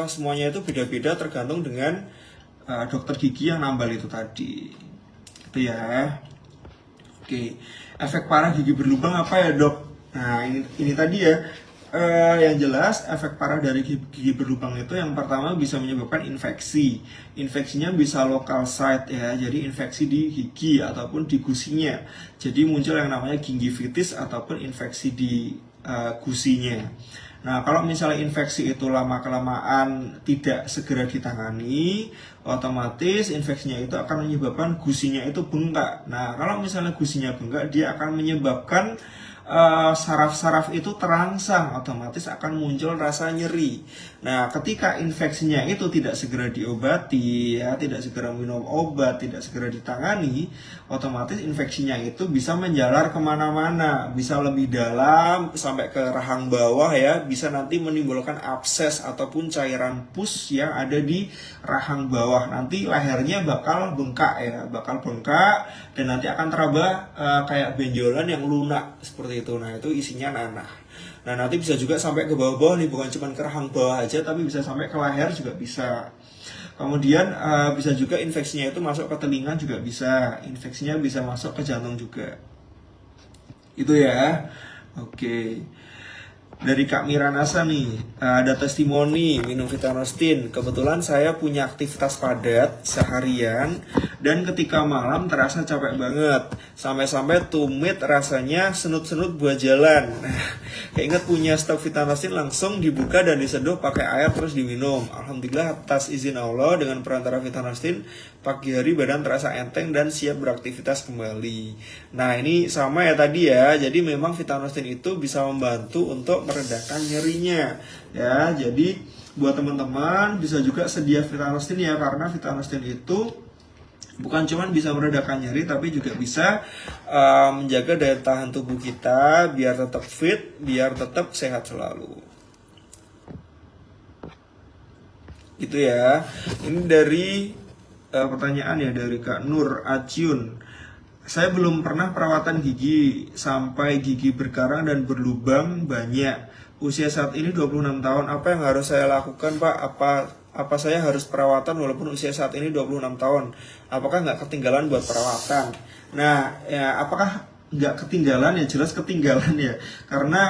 semuanya itu beda-beda tergantung dengan dokter gigi yang nambal itu tadi. Gitu ya. Oke. Efek parah gigi berlubang apa ya, Dok? Nah, ini tadi ya. Yang jelas efek parah dari gigi berlubang itu yang pertama bisa menyebabkan infeksi. Infeksinya bisa local site ya, jadi infeksi di gigi ataupun di gusinya. Jadi muncul yang namanya gingivitis ataupun infeksi di gusinya. Nah, kalau misalnya infeksi itu lama-kelamaan tidak segera ditangani, otomatis infeksinya itu akan menyebabkan gusinya itu bengkak. Nah, kalau misalnya gusinya bengkak, dia akan menyebabkan saraf-saraf itu terangsang, otomatis akan muncul rasa nyeri. Nah, ketika infeksinya itu tidak segera diobati, ya, tidak segera minum obat, tidak segera ditangani, otomatis infeksinya itu bisa menjalar kemana-mana, bisa lebih dalam sampai ke rahang bawah ya, bisa nanti menimbulkan abses ataupun cairan pus yang ada di rahang bawah. Nanti lehernya bakal bengkak ya, dan nanti akan teraba kayak benjolan yang lunak seperti itu. Nah, itu isinya nanah. Nah, nanti bisa juga sampai ke bawah-bawah nih, bukan cuma ke rahang bawah aja, tapi bisa sampai ke leher juga bisa. Kemudian bisa juga infeksinya itu masuk ke telinga juga bisa. Infeksinya bisa masuk ke jantung juga. Itu ya. Oke. Dari Kak Miranasa nih, ada testimoni minum Vitanostin. Kebetulan saya punya aktivitas padat seharian dan ketika malam terasa capek banget. Sampai-sampai tumit rasanya senut-senut buat jalan. Keinget punya stok Vitanostin, langsung dibuka dan diseduh pakai air terus diminum. Alhamdulillah atas izin Allah dengan perantara Vitanostin, pagi hari badan terasa enteng dan siap beraktivitas kembali. Nah, ini sama ya tadi ya. Jadi memang Vitanostin itu bisa membantu untuk meredakan nyerinya ya. Jadi buat teman-teman bisa juga sedia Vitanostin ya, karena Vitanostin itu bukan cuma bisa meredakan nyeri, tapi juga bisa menjaga daya tahan tubuh kita biar tetap fit, biar tetap sehat selalu. Gitu ya. Ini dari pertanyaan ya dari Kak Nur Aciun. Saya belum pernah perawatan gigi sampai gigi berkarang dan berlubang banyak. Usia saat ini 26 tahun. Apa yang harus saya lakukan, Pak? Apa saya harus perawatan walaupun usia saat ini 26 tahun? Apakah nggak ketinggalan buat perawatan? Nah, ya, apakah nggak ketinggalan? Ya jelas ketinggalan ya. Karena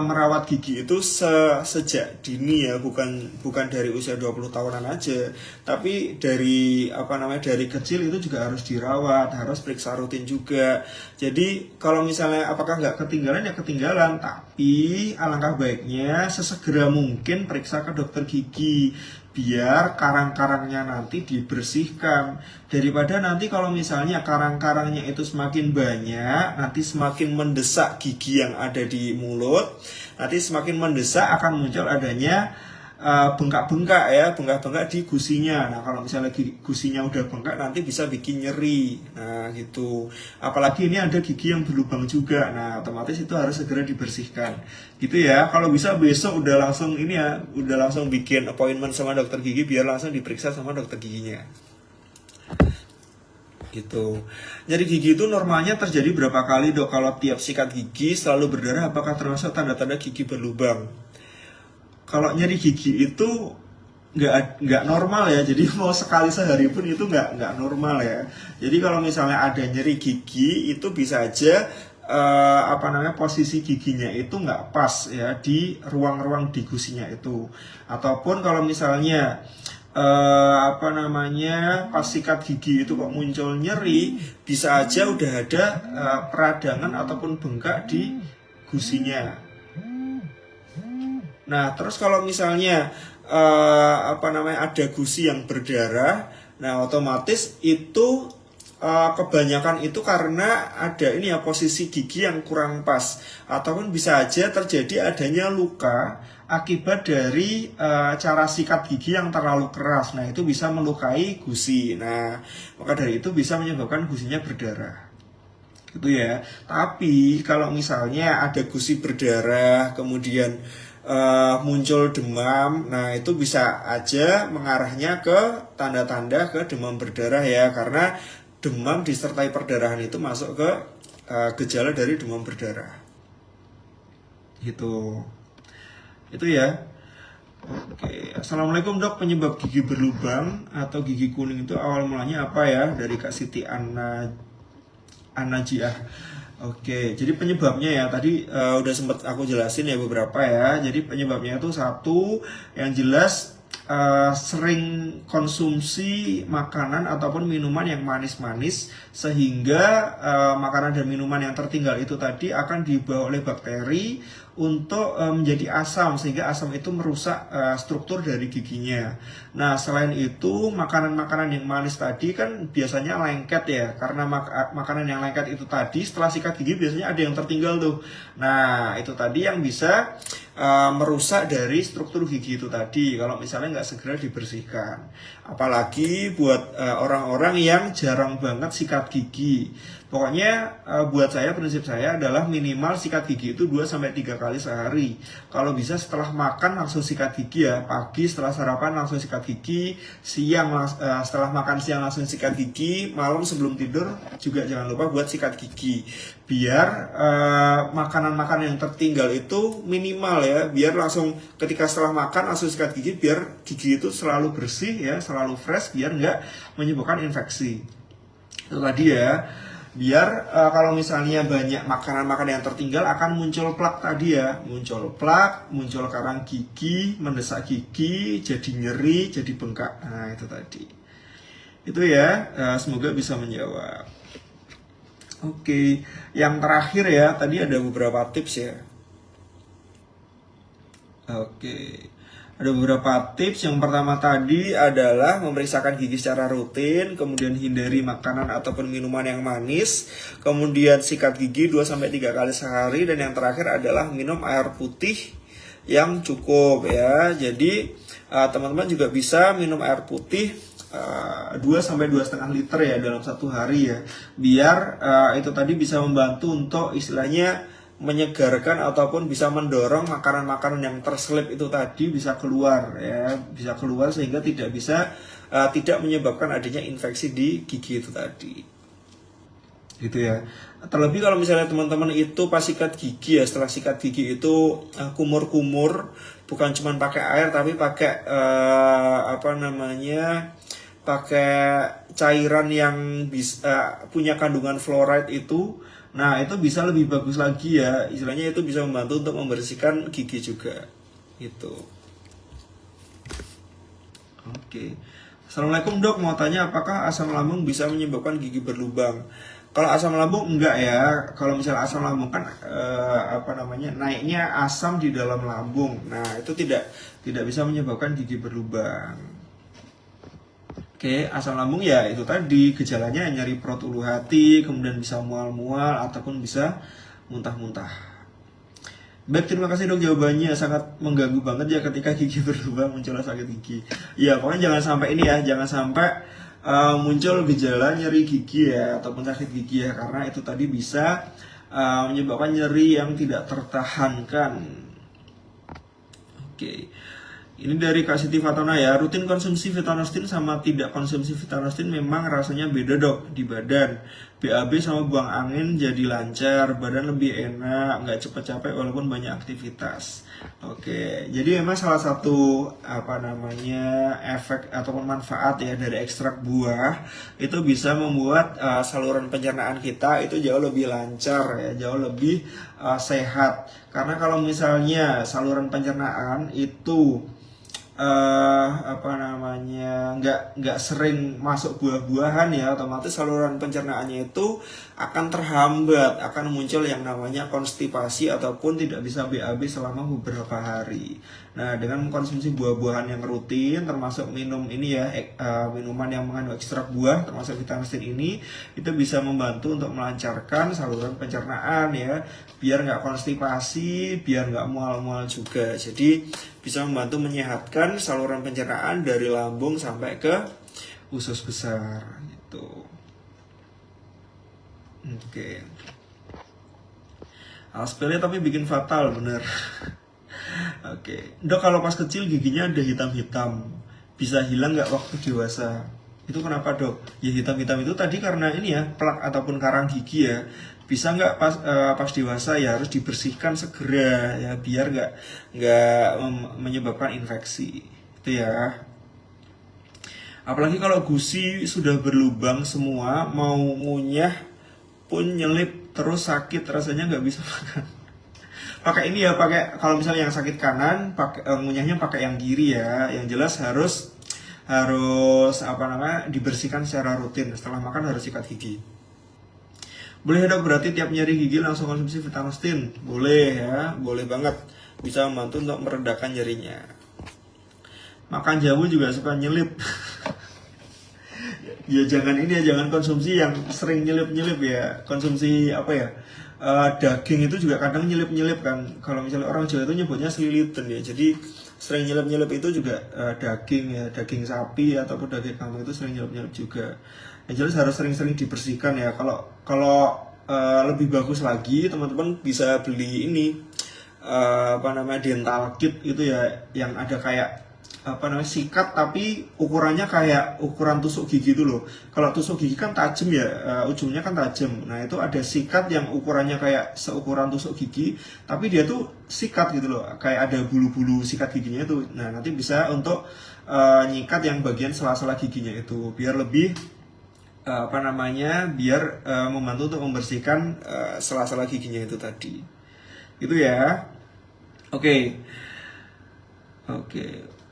merawat gigi itu sejak dini ya, bukan dari usia 20 tahunan aja. Tapi dari dari kecil itu juga harus dirawat, harus periksa rutin juga. Jadi kalau misalnya apakah nggak ketinggalan, ya ketinggalan. Tapi alangkah baiknya sesegera mungkin periksa ke dokter gigi, biar karang-karangnya nanti dibersihkan. Daripada nanti kalau misalnya karang-karangnya itu semakin banyak, nanti semakin mendesak gigi yang ada di mulut, nanti semakin mendesak akan muncul adanya bengkak-bengkak ya, bengkak-bengkak di gusinya. Nah, kalau misalnya gusinya udah bengkak nanti bisa bikin nyeri. Nah, gitu. Apalagi ini ada gigi yang berlubang juga. Nah, otomatis itu harus segera dibersihkan. Gitu ya. Kalau bisa besok udah langsung bikin appointment sama dokter gigi biar langsung diperiksa sama dokter giginya. Gitu. Nyeri gigi itu normalnya terjadi berapa kali, Dok? Kalau tiap sikat gigi selalu berdarah, apakah termasuk tanda-tanda gigi berlubang? Kalau nyeri gigi itu nggak normal ya, jadi mau sekali sehari pun itu nggak normal ya. Jadi kalau misalnya ada nyeri gigi itu bisa aja posisi giginya itu nggak pas ya di ruang-ruang di gusinya itu. Ataupun kalau misalnya pas sikat gigi itu kok muncul nyeri, bisa aja udah ada peradangan ataupun bengkak di gusinya. Nah, terus kalau misalnya ada gusi yang berdarah, nah otomatis itu kebanyakan itu karena ada ini ya, posisi gigi yang kurang pas, ataupun bisa aja terjadi adanya luka akibat dari cara sikat gigi yang terlalu keras. Nah, itu bisa melukai gusi. Nah, maka dari itu bisa menyebabkan gusinya berdarah. Gitu ya. Tapi kalau misalnya ada gusi berdarah, kemudian muncul demam, nah itu bisa aja mengarahnya ke tanda-tanda ke demam berdarah ya, karena demam disertai perdarahan itu masuk ke gejala dari demam berdarah. Gitu. Itu ya. Oke, Assalamualaikum dok, penyebab gigi berlubang atau gigi kuning itu awal mulanya apa ya? Dari Kak Siti Anajiah. Oke, jadi penyebabnya ya tadi udah sempat aku jelasin ya beberapa ya. Jadi penyebabnya itu satu, yang jelas sering konsumsi makanan ataupun minuman yang manis-manis, sehingga makanan dan minuman yang tertinggal itu tadi akan dibawa oleh bakteri untuk menjadi asam, sehingga asam itu merusak struktur dari giginya. Nah, selain itu makanan-makanan yang manis tadi kan biasanya lengket ya, karena makanan yang lengket itu tadi setelah sikat gigi biasanya ada yang tertinggal tuh. Nah, itu tadi yang bisa merusak dari struktur gigi itu tadi kalau misalnya nggak segera dibersihkan. Apalagi buat orang-orang yang jarang banget sikat gigi. Pokoknya buat saya, prinsip saya adalah minimal sikat gigi itu 2-3 kali sehari. Kalau bisa setelah makan langsung sikat gigi ya. Pagi setelah sarapan langsung sikat gigi, siang setelah makan siang langsung sikat gigi, malam sebelum tidur juga jangan lupa buat sikat gigi. Biar makanan-makanan yang tertinggal itu minimal ya. Biar langsung ketika setelah makan langsung sikat gigi, biar gigi itu selalu bersih ya, selalu fresh, biar nggak menyebabkan infeksi. Itu tadi ya. Biar kalau misalnya banyak makanan-makanan yang tertinggal akan muncul plak tadi ya, muncul plak, muncul karang gigi, mendesak gigi, jadi nyeri, jadi bengkak. Nah, itu tadi. Itu ya, semoga bisa menjawab. Oke, yang terakhir ya, tadi ada beberapa tips ya. Oke. Ada beberapa tips. Yang pertama tadi adalah memeriksakan gigi secara rutin, kemudian hindari makanan ataupun minuman yang manis, kemudian sikat gigi 2-3 kali sehari, dan yang terakhir adalah minum air putih yang cukup ya. Jadi teman-teman juga bisa minum air putih 2-2,5 liter ya dalam satu hari ya. Biar itu tadi bisa membantu untuk istilahnya menyegarkan ataupun bisa mendorong makanan-makanan yang terselip itu tadi bisa keluar ya, bisa keluar sehingga tidak menyebabkan adanya infeksi di gigi itu tadi. Gitu ya. Terlebih kalau misalnya teman-teman itu pas sikat gigi ya, setelah sikat gigi itu kumur-kumur, bukan cuma pakai air tapi pakai pakai cairan yang bisa punya kandungan fluoride itu. Nah, itu bisa lebih bagus lagi ya. Istilahnya itu bisa membantu untuk membersihkan gigi juga. Gitu. Oke. Assalamualaikum dok, mau tanya apakah asam lambung bisa menyebabkan gigi berlubang? Kalau asam lambung enggak ya. Kalau misalnya asam lambung kan naiknya asam di dalam lambung. Nah, itu tidak bisa menyebabkan gigi berlubang. Oke, asam lambung ya itu tadi gejalanya nyeri perut ulu hati, kemudian bisa mual-mual ataupun bisa muntah-muntah. Baik, terima kasih dok jawabannya, sangat mengganggu banget ya ketika gigi berlubang muncul sakit gigi. Ya pokoknya jangan sampai ini ya, jangan sampai muncul gejala nyeri gigi ya ataupun sakit gigi ya, karena itu tadi bisa menyebabkan nyeri yang tidak tertahankan. Oke. Ini dari Kak Siti Fatona ya, rutin konsumsi Vitanostin sama tidak konsumsi Vitanostin memang rasanya beda dok di badan. BAB sama buang angin jadi lancar, badan lebih enak, nggak cepet capek walaupun banyak aktivitas. Oke, jadi memang salah satu efek ataupun manfaat ya dari ekstrak buah itu bisa membuat saluran pencernaan kita itu jauh lebih lancar ya, jauh lebih sehat. Karena kalau misalnya saluran pencernaan itu apa namanya, nggak sering masuk buah-buahan ya, otomatis saluran pencernaannya itu akan terhambat, akan muncul yang namanya konstipasi ataupun tidak bisa BAB selama beberapa hari. Nah, dengan mengkonsumsi buah-buahan yang rutin, termasuk minum ini ya, minuman yang mengandung ekstrak buah, termasuk vitamin C ini, itu bisa membantu untuk melancarkan saluran pencernaan ya, biar nggak konstipasi, biar nggak mual-mual juga. Jadi bisa membantu menyehatkan saluran pencernaan dari lambung sampai ke usus besar gitu. Oke. Hal sepele tapi bikin fatal, bener. Oke, Dok, kalau pas kecil giginya ada hitam-hitam, bisa hilang nggak waktu dewasa? Itu kenapa, Dok? Ya hitam-hitam itu tadi karena ini ya, plak ataupun karang gigi ya. Bisa nggak pas dewasa ya harus dibersihkan segera ya, biar nggak menyebabkan infeksi. Itu ya. Apalagi kalau gusi sudah berlubang semua, mau ngunyah pun nyelip terus sakit, rasanya nggak bisa makan. Pakai ini ya, pakai kalau misalnya yang sakit kanan, pakai ngunyahnya pakai yang kiri ya. Yang jelas harus apa namanya, dibersihkan secara rutin. Setelah makan harus sikat gigi. Boleh, Dok, berarti tiap nyeri gigi langsung konsumsi Vitanostin? Boleh ya, boleh banget. Bisa membantu untuk meredakan nyerinya. Makan jamu juga suka nyelip. Ya jangan ini ya, jangan konsumsi yang sering nyelip-nyelip ya. Konsumsi apa ya? Daging itu juga kadang nyelip-nyelip kan. Kalau misalnya orang Jawa itu nyebutnya selilitan ya. Jadi sering nyelip-nyelip itu juga daging ya, daging sapi ataupun daging kambing itu sering nyelip-nyelip juga. Yang jelas harus sering-sering dibersihkan ya. Kalau lebih bagus lagi, teman-teman bisa beli ini apa namanya, dental kit itu ya, yang ada kayak apa namanya, sikat tapi ukurannya kayak ukuran tusuk gigi itu loh. Kalau tusuk gigi kan tajam ya, ujungnya kan tajam. Nah, itu ada sikat yang ukurannya kayak seukuran tusuk gigi, tapi dia tuh sikat gitu loh, kayak ada bulu-bulu sikat giginya itu. Nah, nanti bisa untuk nyikat yang bagian sela-sela giginya itu, biar lebih apa namanya, biar membantu untuk membersihkan sela-sela giginya itu tadi. Itu ya. Oke.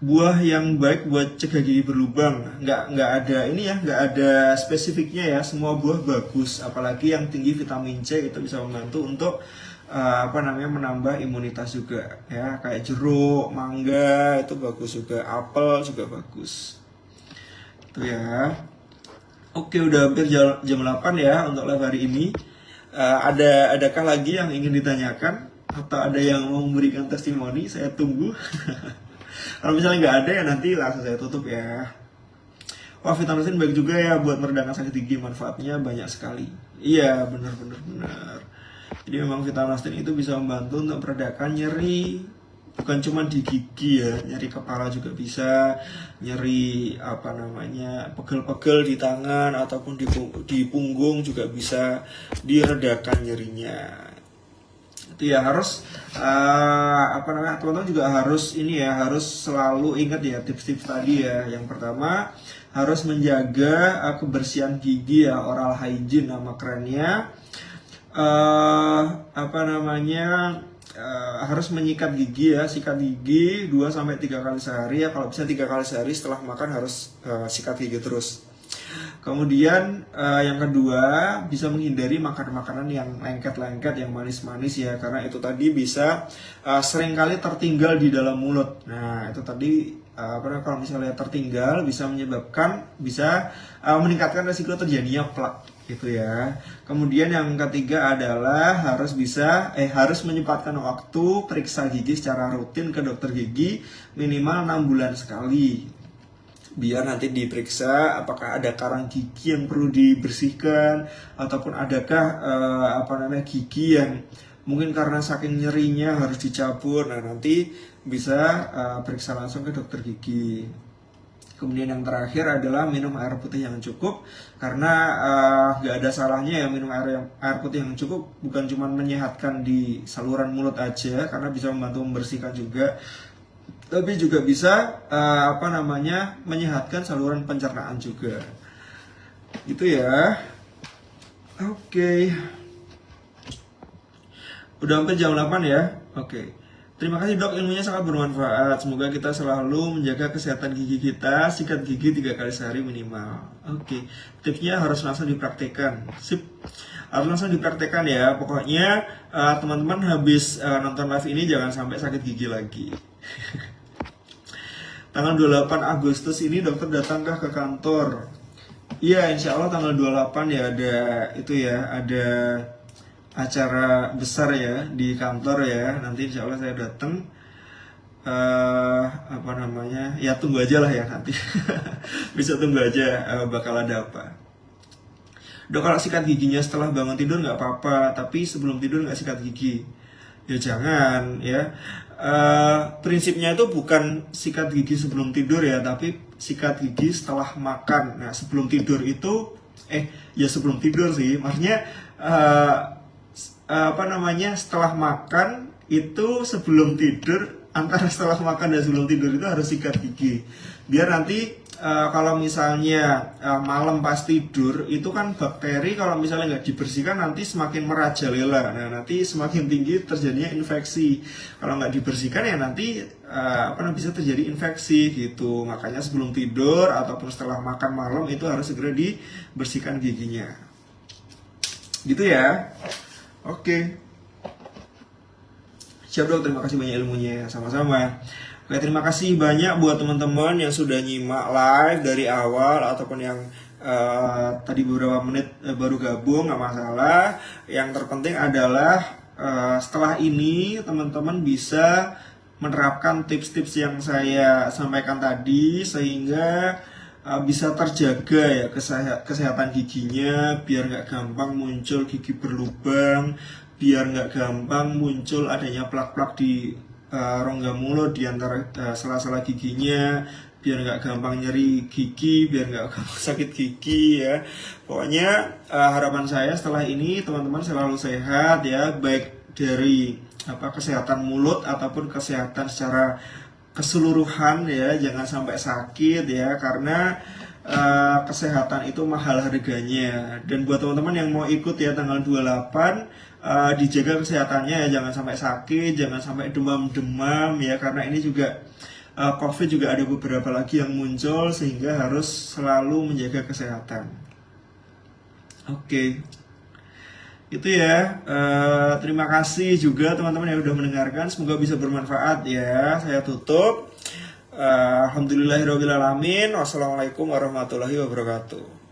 Buah yang baik buat cegah gigi berlubang, nggak ada ini ya, nggak ada spesifiknya ya. Semua buah bagus, apalagi yang tinggi vitamin C itu bisa membantu untuk apa namanya, menambah imunitas juga ya. Kayak jeruk, mangga itu bagus juga, apel juga bagus. Itu ya. Oke, udah hampir jam 8 ya untuk live hari ini. Adakah lagi yang ingin ditanyakan atau ada yang mau memberikan testimoni? Saya tunggu. Kalau misalnya nggak ada ya nanti langsung saya tutup ya. Wah, Vitamin baik juga ya buat meredakan sakit gigi, manfaatnya banyak sekali. Iya, benar. Jadi memang Vitamin itu bisa membantu untuk meredakan nyeri, bukan cuma di gigi ya, nyeri kepala juga bisa, nyeri apa namanya, pegel-pegel di tangan ataupun di punggung juga bisa diredakan nyerinya. Itu ya, harus apa namanya, teman-teman juga harus ini ya, harus selalu ingat ya tips-tips tadi ya. Yang pertama harus menjaga kebersihan gigi ya, oral hygiene nama kerennya. Apa namanya, harus menyikat gigi ya, sikat gigi 2-3 kali sehari ya. Kalau bisa 3 kali sehari, setelah makan harus sikat gigi terus. Kemudian yang kedua, bisa menghindari makanan-makanan yang lengket-lengket, yang manis-manis ya, karena itu tadi bisa seringkali tertinggal di dalam mulut. Nah, itu tadi kalau misalnya tertinggal bisa meningkatkan resiko terjadinya plak gitu ya. Kemudian yang ketiga adalah harus menyempatkan waktu periksa gigi secara rutin ke dokter gigi minimal 6 bulan sekali. Biar nanti diperiksa apakah ada karang gigi yang perlu dibersihkan, ataupun adakah gigi yang mungkin karena saking nyerinya harus dicabut. Nah, nanti bisa periksa langsung ke dokter gigi. Kemudian yang terakhir adalah minum air putih yang cukup, karena nggak ada salahnya ya minum air putih yang cukup, bukan cuma menyehatkan di saluran mulut aja, karena bisa membantu membersihkan juga, tapi juga bisa menyehatkan saluran pencernaan juga. Gitu ya. Oke. Udah hampir jam 8 ya. Oke. Terima kasih dok, ilmunya sangat bermanfaat. Semoga kita selalu menjaga kesehatan gigi kita, sikat gigi 3 kali sehari minimal. Oke, tipsnya harus langsung dipraktekkan. Sip, harus langsung dipraktekkan ya. Pokoknya teman-teman habis nonton live ini jangan sampai sakit gigi lagi. Tanggal 28 Agustus ini dokter datangkah ke kantor? Iya, insya Allah tanggal 28 ya ada itu ya, ada acara besar ya di kantor ya. Nanti insya Allah saya datang. Apa namanya? Ya tunggu aja lah ya nanti. Bisa tunggu aja bakal ada apa. Dok, kalau sikat giginya setelah bangun tidur nggak apa-apa, tapi sebelum tidur nggak sikat gigi. Ya jangan ya. Prinsipnya itu bukan sikat gigi sebelum tidur ya, tapi sikat gigi setelah makan. Nah sebelum tidur itu ya sebelum tidur sih, maksudnya apa namanya, setelah makan itu sebelum tidur, antara setelah makan dan sebelum tidur itu harus sikat gigi biar nanti kalau misalnya malam pas tidur itu kan bakteri kalau misalnya nggak dibersihkan nanti semakin merajalela. Nah nanti semakin tinggi terjadinya infeksi. Kalau nggak dibersihkan ya nanti bisa terjadi infeksi gitu. Makanya sebelum tidur ataupun setelah makan malam itu harus segera dibersihkan giginya. Gitu ya. Oke. Siap dok, terima kasih banyak ilmunya. Sama-sama. Oke, terima kasih banyak buat teman-teman yang sudah nyimak live dari awal ataupun yang tadi beberapa menit baru gabung, nggak masalah. Yang terpenting adalah setelah ini teman-teman bisa menerapkan tips-tips yang saya sampaikan tadi sehingga bisa terjaga ya kesehatan giginya, biar nggak gampang muncul gigi berlubang, biar nggak gampang muncul adanya plak-plak di rongga mulut di antara sela-sela giginya, biar nggak gampang nyeri gigi, biar nggak gampang sakit gigi ya. Pokoknya harapan saya setelah ini teman-teman selalu sehat ya, baik dari kesehatan mulut ataupun kesehatan secara keseluruhan ya, jangan sampai sakit ya, karena kesehatan itu mahal harganya. Dan buat teman-teman yang mau ikut ya tanggal 28 dijaga kesehatannya ya, jangan sampai sakit, jangan sampai demam-demam ya, karena ini juga COVID juga ada beberapa lagi yang muncul sehingga harus selalu menjaga kesehatan. Oke. Itu ya. Terima kasih juga teman-teman yang sudah mendengarkan, semoga bisa bermanfaat ya. Saya tutup. Alhamdulillahirrahmanirrahim. Wassalamualaikum warahmatullahi wabarakatuh.